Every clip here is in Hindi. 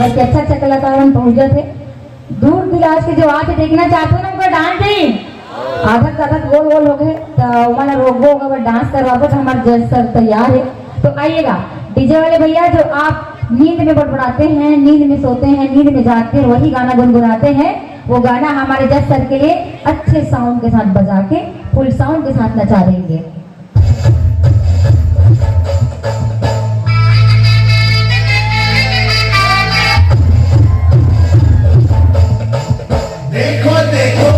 कि अच्छा अच्छा कलाकार हम पहुंच जाते दूर दिलास के जो आके देखना चाहते हो ना उनका डांस ही आधक आधक गोल गोल हो गए तो हमारा रोगो होगा डांस करवा तो हमारे जज सर तैयार है। तो आइएगा डीजे वाले भैया जो आप नींद में बड़बड़ाते हैं, नींद में सोते हैं, नींद में जागते हैं, वही गाना गुनगुनाते हैं, वो गाना हमारे जज सर के लिए अच्छे साउंड के साथ बजा के फुल साउंड के साथ नचा देंगे। देखो देखो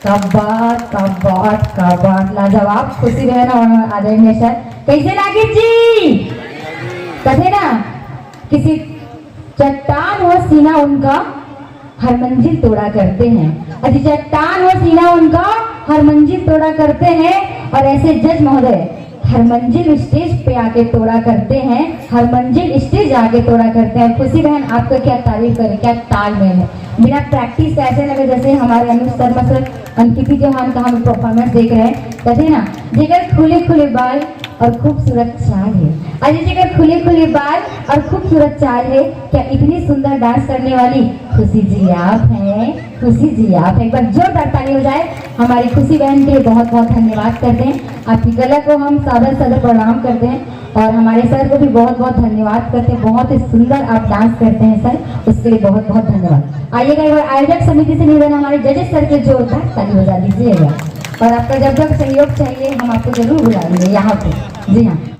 कबाट लाजवाब खुशी बहन और आदरणीय सर कैसे लागे जी कथे ना किसी चट्टान व सीना उनका हर मंजिल तोड़ा करते हैं। अजी चट्टान व सीना उनका हर मंजिल तोड़ा करते हैं और ऐसे जज महोदय हर मंजिल स्टेज पे आके तोड़ा करते हैं, हर मंजिल स्टेज आके तोड़ा करते हैं। खुशी बहन आपका क्या तारीफ करें, क्या तालमेल है। बिना प्रैक्टिस ऐसे लगे जैसे हमारे अनुज शर्मा सर अंकित चौहान का हम परफॉर्मेंस देख रहे हैं कहते ना जेकर खुले खुले बाल और खूबसूरत चाल है। अजी जेकर खुले खुले बाल और खूबसूरत चाल है, क्या इतनी सुंदर डांस करने वाली खुशी जी आप हैं। खुशी जी आप एक बार जोरदार ताली हो जाए हमारी खुशी बहन के लिए। बहुत बहुत धन्यवाद करते हैं, आपकी कला को हम सादर सादर प्रणाम करते हैं और हमारे सर को भी बहुत बहुत धन्यवाद करते हैं। बहुत ही सुंदर आप डांस करते हैं सर, उसके लिए बहुत बहुत धन्यवाद। आइएगा एक बार आयोजक समिति से निवेदन हमारे जजेस सर के जोरदार ताली बजा दीजिएगा और आपका जब जब सहयोग चाहिए हम आपको जरूर बुलाएंगे यहाँ पे। जी हाँ।